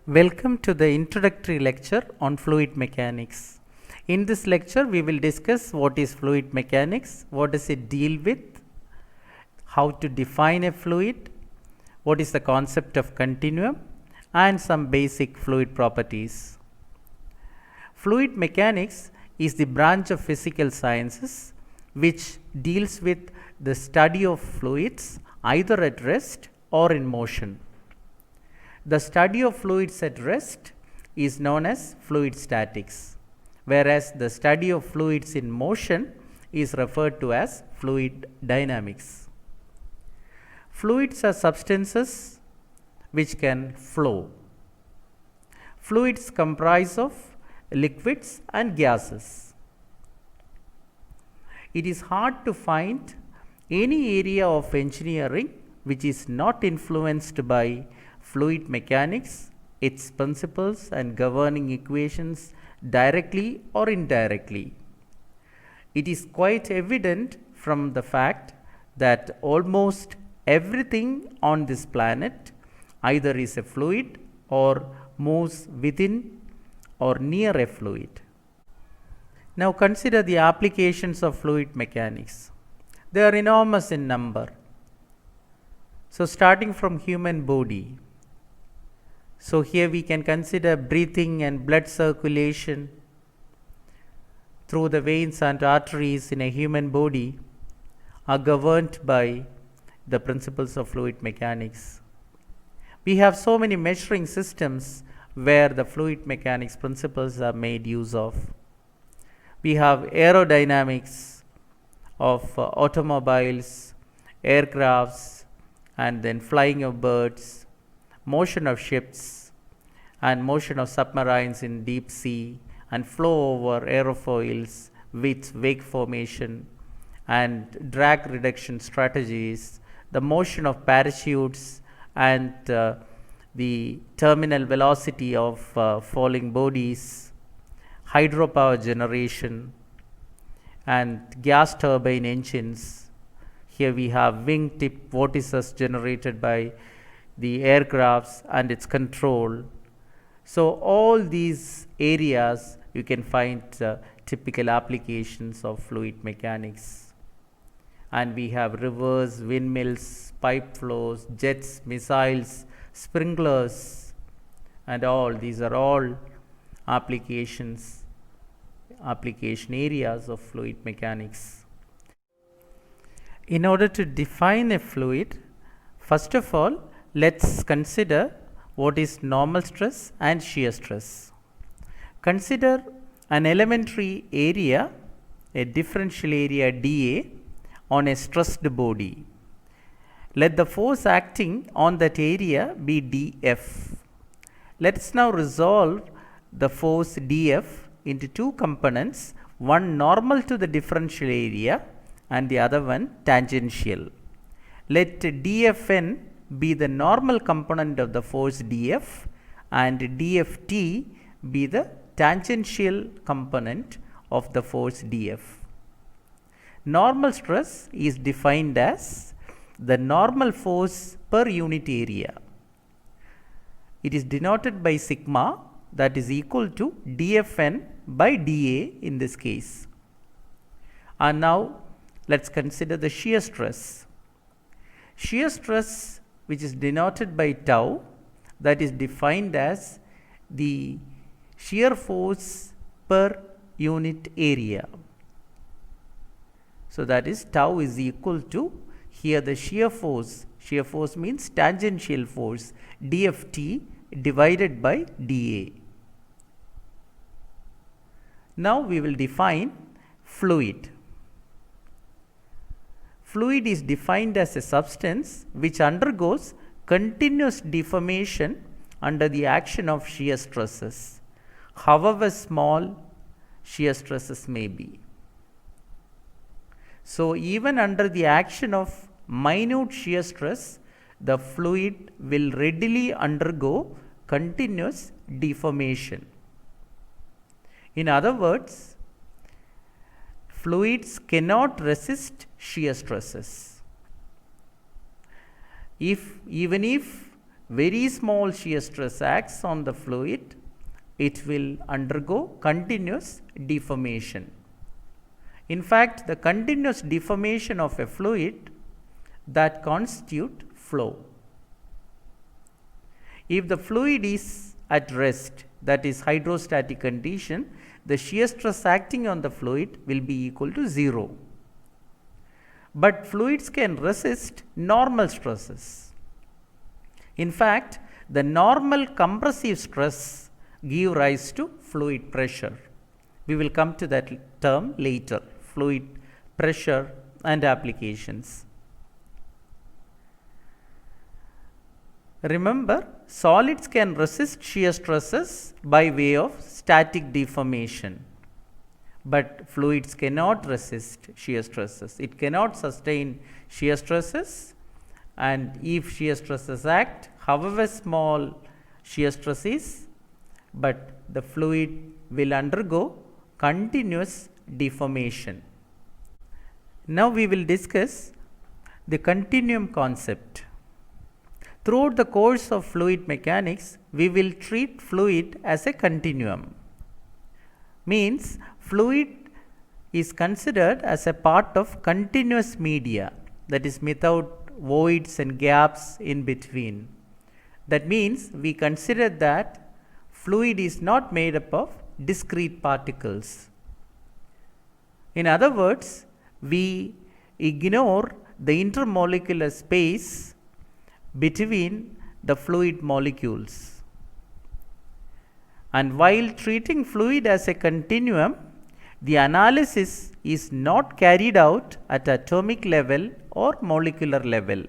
Welcome to the introductory lecture on fluid mechanics. In this lecture, we will discuss what is fluid mechanics, what does it deal with, how to define a fluid, what is the concept of continuum, and some basic fluid properties. Fluid mechanics is the branch of physical sciences which deals with the study of fluids either at rest or in motion. The study of fluids at rest is known as fluid statics, whereas the study of fluids in motion is referred to as fluid dynamics. Fluids are substances which can flow. Fluids comprise of liquids and gases. It is hard to find any area of engineering which is not influenced by fluid mechanics, its principles and governing equations directly or indirectly. It is quite evident from the fact that almost everything on this planet either is a fluid or moves within or near a fluid. Now consider the applications of fluid mechanics. They are enormous in number. So starting from human body. So here we can consider breathing and blood circulation through the veins and arteries in a human body are governed by the principles of fluid mechanics. We have so many measuring systems where the fluid mechanics principles are made use of. We have aerodynamics of automobiles, aircrafts, and then flying of birds, motion of ships and motion of submarines in deep sea, and flow over aerofoils with wake formation and drag reduction strategies, the motion of parachutes and the terminal velocity of falling bodies, hydropower generation and gas turbine engines. Here we have wingtip vortices generated by the aircrafts and its control. So all these areas you can find typical applications of fluid mechanics. And we have rivers, windmills, pipe flows, jets, missiles, sprinklers, and all these are all application areas of fluid mechanics. In order to define a fluid, first of all, let's consider what is normal stress and shear stress. Consider an elementary area, a differential area dA on a stressed body. Let the force acting on that area be dF. Let's now resolve the force dF into two components, one normal to the differential area and the other one tangential. Let dFn be the normal component of the force dF and dFt be the tangential component of the force dF. Normal stress is defined as the normal force per unit area. It is denoted by sigma, that is equal to dFn by dA in this case. And now let's consider the shear stress. Shear stress, which is denoted by tau, that is defined as the shear force per unit area. So that is tau is equal to, here the shear force means tangential force, dFt divided by dA. Now we will define fluid. Fluid is defined as a substance which undergoes continuous deformation under the action of shear stresses, however small shear stresses may be. So even under the action of minute shear stress, the fluid will readily undergo continuous deformation. In other words, fluids cannot resist shear stresses. Even if very small shear stress acts on the fluid, it will undergo continuous deformation. In fact, the continuous deformation of a fluid that constitute flow. If the fluid is at rest, that is hydrostatic condition, the shear stress acting on the fluid will be equal to 0. But fluids can resist normal stresses. In fact, the normal compressive stress give rise to fluid pressure. We will come to that term later, fluid pressure and applications. Remember, solids can resist shear stresses by way of static deformation, but fluids cannot resist shear stresses. It cannot sustain shear stresses, and if shear stresses act, however small shear stress is, but the fluid will undergo continuous deformation. Now we will discuss the continuum concept. Throughout the course of fluid mechanics, we will treat fluid as a continuum. Means fluid is considered as a part of continuous media, that is without voids and gaps in between. That means we consider that fluid is not made up of discrete particles. In other words, we ignore the intermolecular space between the fluid molecules. And while treating fluid as a continuum, the analysis is not carried out at atomic level or molecular level.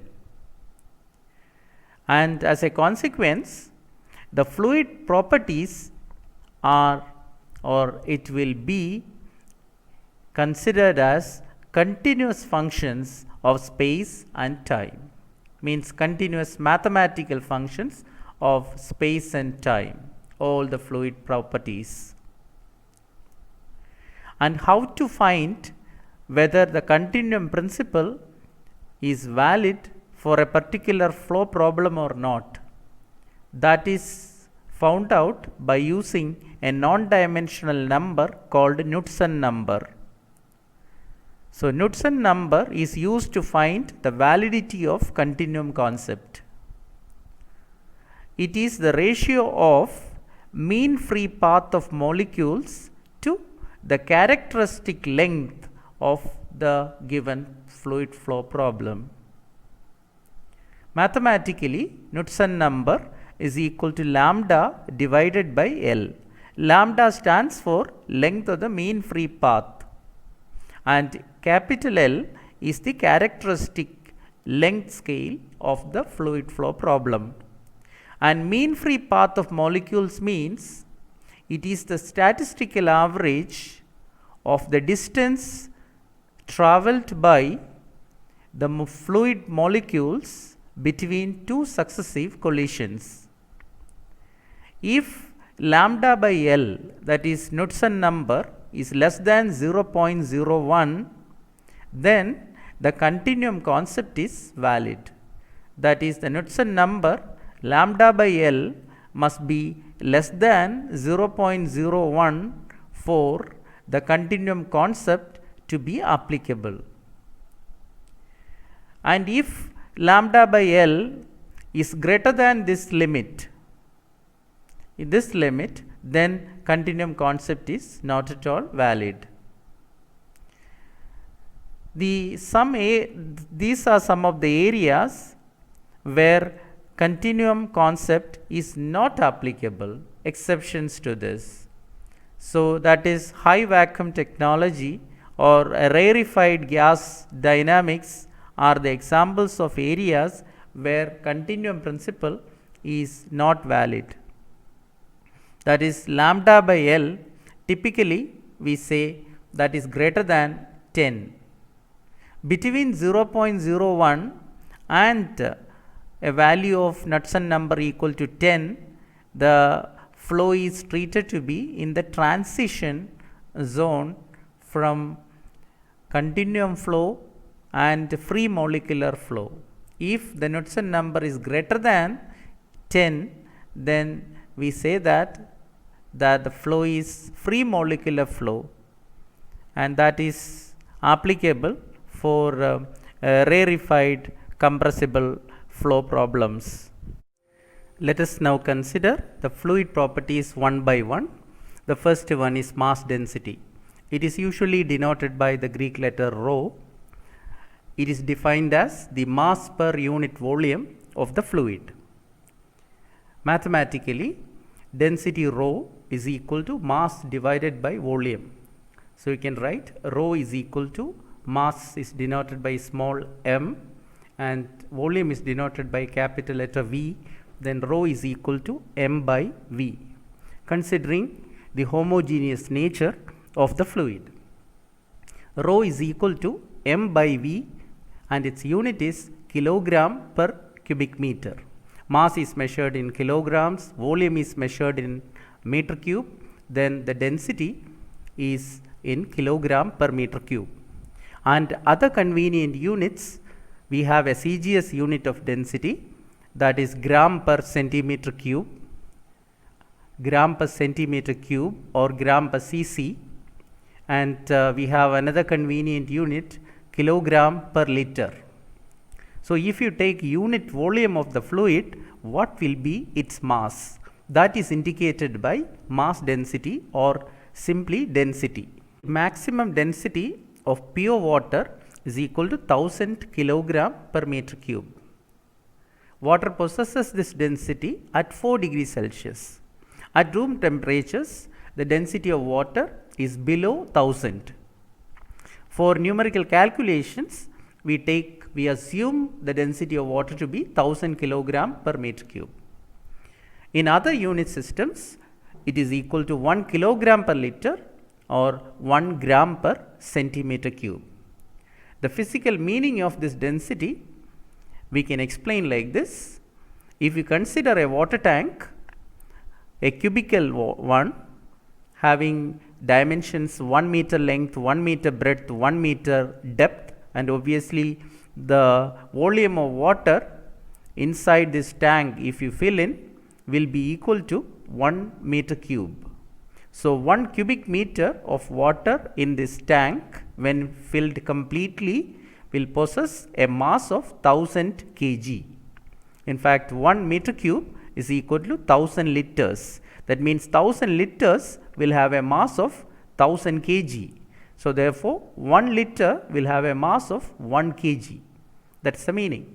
And as a consequence, the fluid properties are, or it will be considered as continuous functions of space and time. Means continuous mathematical functions of space and time, all the fluid properties. And how to find whether the continuum principle is valid for a particular flow problem or not? That is found out by using a non-dimensional number called Knudsen number. So Knudsen number is used to find the validity of continuum concept. It is the ratio of mean free path of molecules to the characteristic length of the given fluid flow problem. Mathematically, Knudsen number is equal to lambda divided by L. Lambda stands for length of the mean free path, and capital L is the characteristic length scale of the fluid flow problem. And mean free path of molecules means it is the statistical average of the distance travelled by the fluid molecules between two successive collisions. If lambda by L, that is Knudsen number, is less than 0.01, then the continuum concept is valid. That is, the Knudsen number lambda by L must be less than 0.01 for the continuum concept to be applicable. And if lambda by L is greater than this limit, then continuum concept is not at all valid. These are some of the areas where continuum concept is not applicable, exceptions to this. So that is high vacuum technology or a rarefied gas dynamics are the examples of areas where continuum principle is not valid. That is, lambda by L, typically we say that is greater than 10. Between 0.01 and a value of Knudsen number equal to 10, the flow is treated to be in the transition zone from continuum flow and free molecular flow. If the Knudsen number is greater than 10, then we say that the flow is free molecular flow, and that is applicable for rarefied compressible flow problems. Let us now consider the fluid properties one by one. The first one is mass density. It is usually denoted by the Greek letter rho. It is defined as the mass per unit volume of the fluid. Mathematically, density rho is equal to mass divided by volume. So you can write rho is equal to mass is denoted by small m and volume is denoted by capital letter V, then rho is equal to m by V, considering the homogeneous nature of the fluid. Rho is equal to m by V and its unit is kilogram per cubic meter. Mass is measured in kilograms, volume is measured in meter cube, then the density is in kilogram per meter cube. And other convenient units, we have a CGS unit of density, that is gram per centimeter cube, gram per centimeter cube or gram per cc, and we have another convenient unit, kilogram per liter. So if you take unit volume of the fluid, what will be its mass? That is indicated by mass density or simply density. Maximum density of pure water is equal to 1000 kilogram per meter cube. Water possesses this density at 4 degrees Celsius. At room temperatures, the density of water is below 1000. For numerical calculations, we assume the density of water to be 1000 kilogram per meter cube. In other unit systems, it is equal to 1 kilogram per liter or 1 gram per centimeter cube. The physical meaning of this density we can explain like this. If you consider a water tank, a cubical one having dimensions 1 meter length, 1 meter breadth, 1 meter depth, and obviously the volume of water inside this tank, if you fill in, will be equal to 1 meter cube. So 1 cubic meter of water in this tank, when filled completely, will possess a mass of 1000 kg. In fact, 1 meter cube is equal to 1000 liters. That means 1000 liters will have a mass of 1000 kg. So therefore, 1 liter will have a mass of 1 kg. That's the meaning.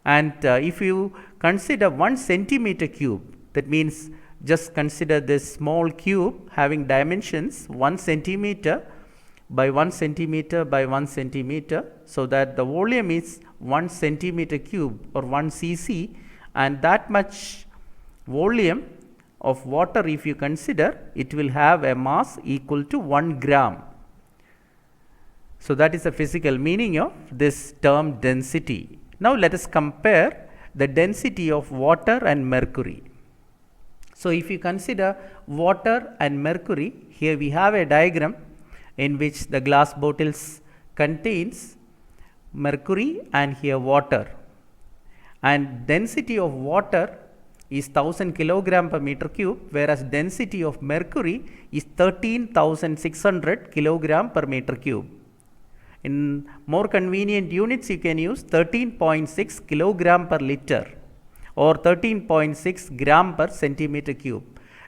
And if you consider 1 centimeter cube, that means just consider this small cube having dimensions 1 centimeter by 1 centimeter by 1 centimeter, so that the volume is 1 centimeter cube or 1 cc, and that much volume of water, if you consider, it will have a mass equal to 1 gram. So that is the physical meaning of this term density. Now let us compare the density of water and mercury. So if you consider water and mercury, here we have a diagram in which the glass bottles contains mercury and here water, and density of water is 1000 kilogram per meter cube, whereas density of mercury is 13,600 kilogram per meter cube. In more convenient units, you can use 13.6 kilogram per liter or 13.6 gram per centimeter cube.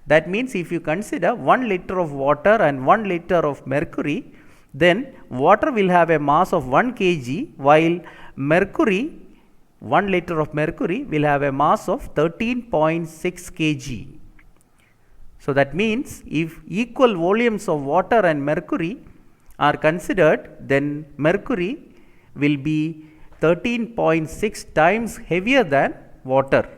That means if you consider 1 liter of water and 1 liter of mercury, then water will have a mass of 1 kg, while mercury, 1 liter of mercury will have a mass of 13.6 kg. So that means if equal volumes of water and mercury are considered, then mercury will be 13.6 times heavier than water.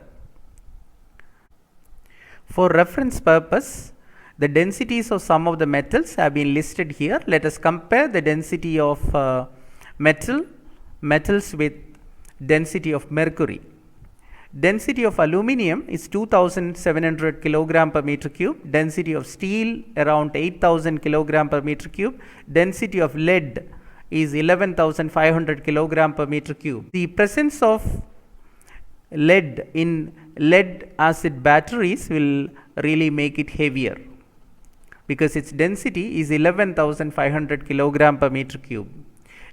For reference purpose, the densities of some of the metals have been listed here. Let us compare the density of metals with density of mercury. Density of aluminum is 2700 kilogram per meter cube, density of steel around 8000 kilogram per meter cube, density of lead is 11,500 kilogram per meter cube. The presence of lead in lead acid batteries will really make it heavier, because its density is 11,500 kilogram per meter cube.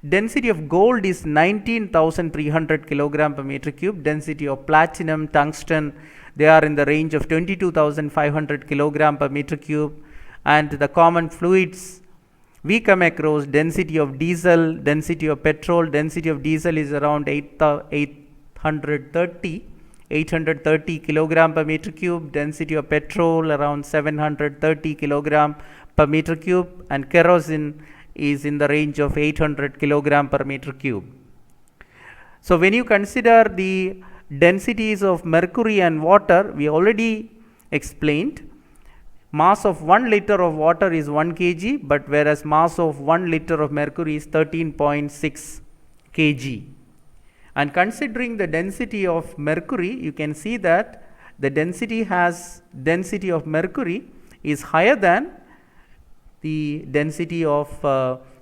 Density of gold is 19,300 kilogram per meter cube. Density of platinum, tungsten, they are in the range of 22,500 kilogram per meter cube. And the common fluids we come across, density of diesel, density of petrol, density of diesel is around 830 kilogram per meter cube, density of petrol around 730 kilogram per meter cube, and kerosene is in the range of 800 kilogram per meter cube. So when you consider the densities of mercury and water, we already explained mass of 1 liter of water is 1 kg, but whereas mass of 1 liter of mercury is 13.6 kg. And considering the density of mercury, you can see that the density of mercury is higher than the density of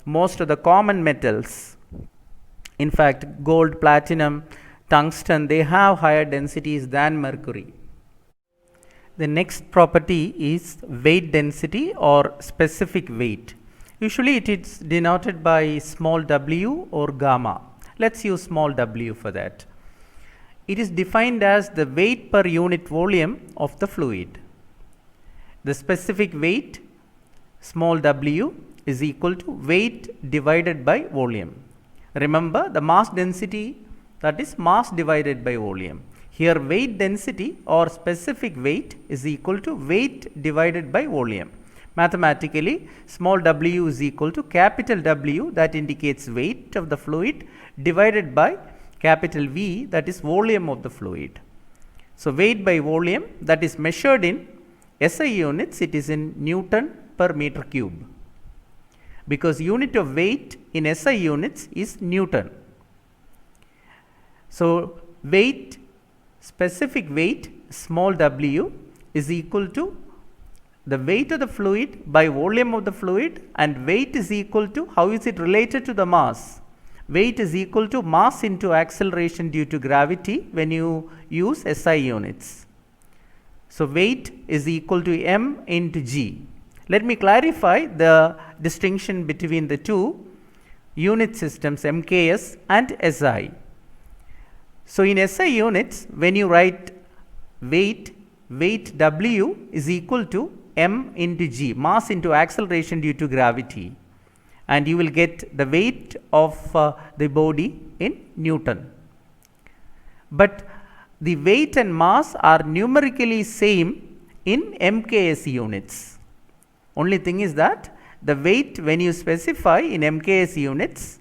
most of the common metals. In fact, gold, platinum, tungsten, they have higher densities than mercury. The next property is weight density or specific weight. Usually it is denoted by small w or gamma. Let's use small w for that. It is defined as the weight per unit volume of the fluid. The specific weight, small w, is equal to weight divided by volume. Remember, the mass density, that is mass divided by volume. Here weight density or specific weight is equal to weight divided by volume. Mathematically, small w is equal to capital W, that indicates weight of the fluid, divided by capital V, that is volume of the fluid. So weight by volume, that is measured in SI units, it is in Newton per meter cube, because unit of weight in SI units is Newton. So weight, specific weight, small w, is equal to the weight of the fluid by volume of the fluid, and weight is equal to, how is it related to the mass? Weight is equal to mass into acceleration due to gravity when you use SI units. So weight is equal to m into g. Let me clarify the distinction between the two unit systems, MKS and SI. So in SI units, when you write weight W is equal to m into g, mass into acceleration due to gravity, and you will get the weight of the body in Newton. But the weight and mass are numerically same in MKS units. Only thing is that the weight, when you specify in MKS units,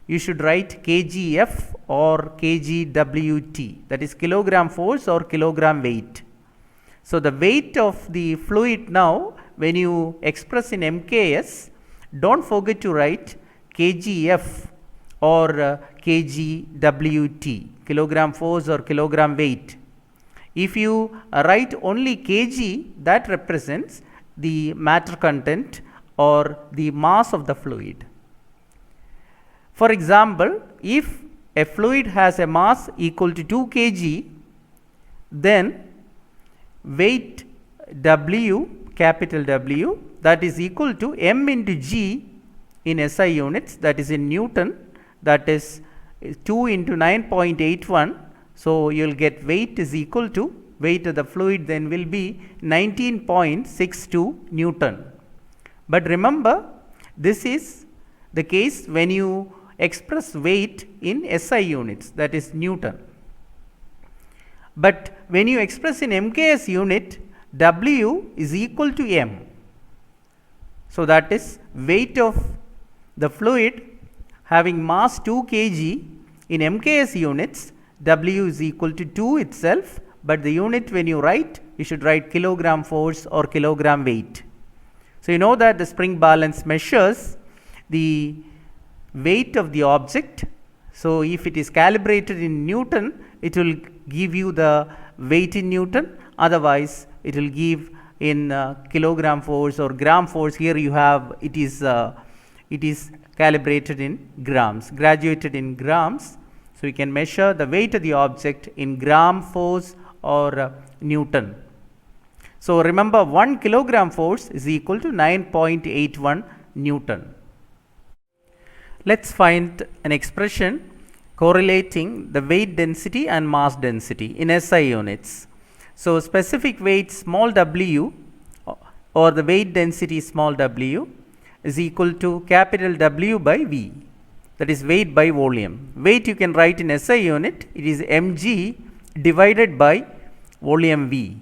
you should write kgf or kgwt, that is kilogram force or kilogram weight. So the weight of the fluid now, when you express in MKS, don't forget to write kgf or kgwt, kilogram force or kilogram weight. If you write only kg, that represents the matter content or the mass of the fluid. For example, if a fluid has a mass equal to 2 kg, then weight W, capital W, that is equal to m into g in SI units, that is in Newton, that is 2 into 9.81. So you will get weight is equal to, weight of the fluid then will be 19.62 Newton. But remember, this is the case when you express weight in SI units, that is Newton. But when you express in MKS unit, W is equal to m. So that is weight of the fluid having mass 2 kg in MKS units, W is equal to 2 itself, but the unit when you write, you should write kilogram force or kilogram weight. So you know that the spring balance measures the weight of the object. So if it is calibrated in Newton, it will give you the weight in Newton, otherwise it will give in kilogram force or gram force. Here you have, it is calibrated in grams, graduated in grams. So you can measure the weight of the object in gram force or Newton. So remember, 1 kilogram force is equal to 9.81 Newton. Let's find an expression correlating the weight density and mass density in SI units. So specific weight small w or the weight density small w is equal to capital W by V, that is weight by volume. Weight you can write in SI unit, it is mg divided by volume V,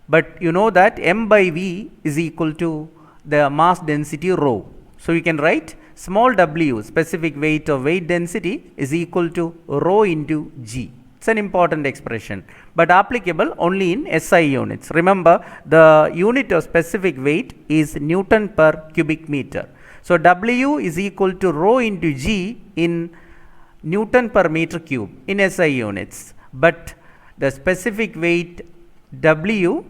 but you know that m by V is equal to the mass density rho. So you can write small w, specific weight or weight density, is equal to rho into g. It's an important expression, but applicable only in SI units. Remember, the unit of specific weight is Newton per cubic meter. So W is equal to rho into g in Newton per meter cube in SI units, but the specific weight W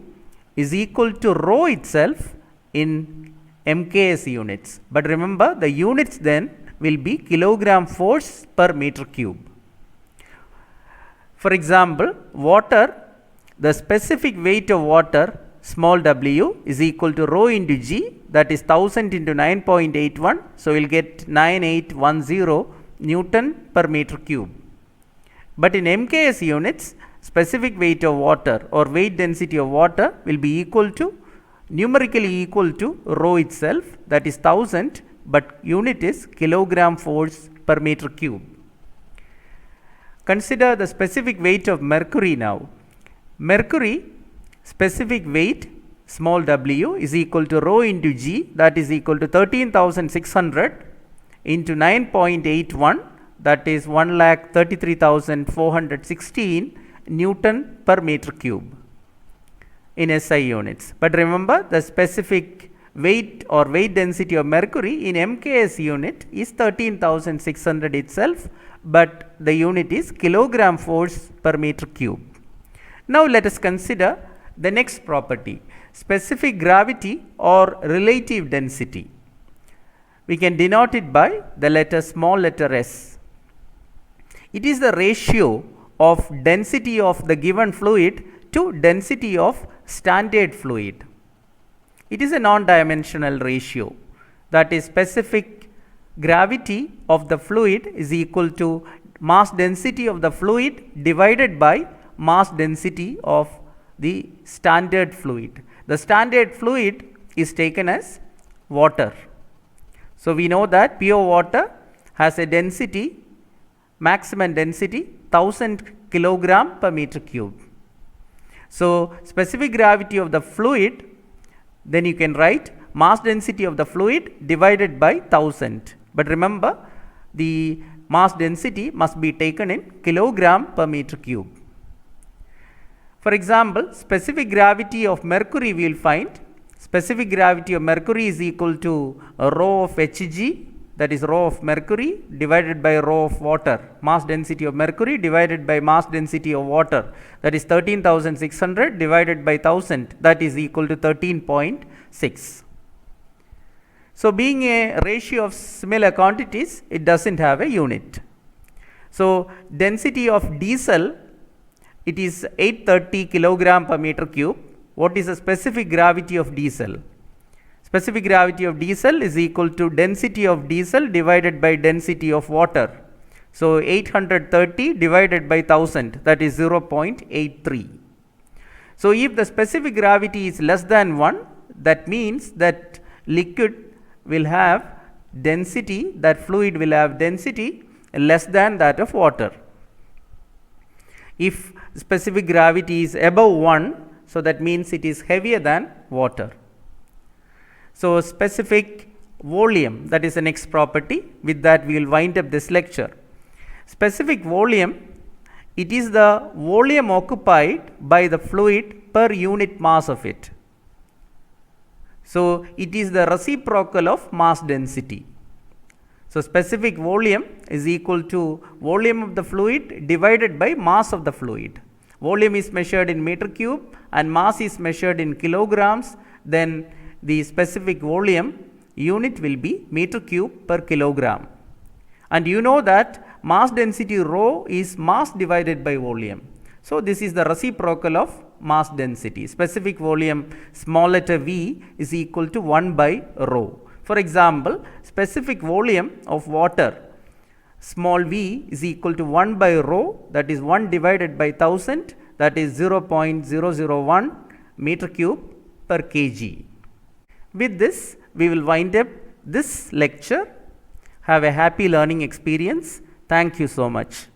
is equal to rho itself in MKS units. But remember, the units then will be kilogram force per meter cube. For example, water, the specific weight of water small w is equal to rho into g, that is 1000 into 9.81. So we'll get 9810 Newton per meter cube. But in MKS units, specific weight of water or weight density of water will be equal to, numerically equal to rho itself, that is 1000, but unit is kilogram force per meter cube. Consider the specific weight of mercury now. Mercury specific weight small w is equal to rho into g, that is equal to 13,600 into 9.81, that is 1,33,416 Newton per meter cube in SI units. But remember, the specific weight or weight density of mercury in MKS unit is 13,600 itself, but the unit is kilogram force per meter cube. Now let us consider the next property, specific gravity or relative density. We can denote it by the letter small letter s. It is the ratio of density of the given fluid to density of standard fluid. It is a non-dimensional ratio, that is specific gravity of the fluid is equal to mass density of the fluid divided by mass density of the standard fluid. The standard fluid is taken as water. So we know that pure water has a density, maximum density 1000 kilogram per meter cube. So specific gravity of the fluid, then you can write mass density of the fluid divided by 1000. But remember, the mass density must be taken in kilogram per meter cube. For example, specific gravity of mercury we will find. Specific gravity of mercury is equal to rho of Hg, that is rho of mercury divided by rho of water. Mass density of mercury divided by mass density of water, that is 13,600 divided by 1000, that is equal to 13.6. So being a ratio of similar quantities, it doesn't have a unit. So density of diesel, it is 830 kilogram per meter cube. What is the specific gravity of diesel? Specific gravity of diesel is equal to density of diesel divided by density of water. So 830 divided by 1000, that is 0.83. So if the specific gravity is less than 1, that means that liquid will have density, that fluid will have density less than that of water. If specific gravity is above 1, so that means it is heavier than water. So specific volume, that is the next property. With that we will wind up this lecture. Specific volume, it is the volume occupied by the fluid per unit mass of it. So it is the reciprocal of mass density. So specific volume is equal to volume of the fluid divided by mass of the fluid. Volume is measured in meter cube and mass is measured in kilograms, then the specific volume unit will be meter cube per kilogram. And you know that mass density rho is mass divided by volume. So this is the reciprocal of mass density. Specific volume small letter v is equal to 1 by rho. For example, specific volume of water small v is equal to 1 by rho, that is 1 divided by 1000, that is 0.001 meter cube per kg. With this, we will wind up this lecture. Have a happy learning experience. Thank you so much.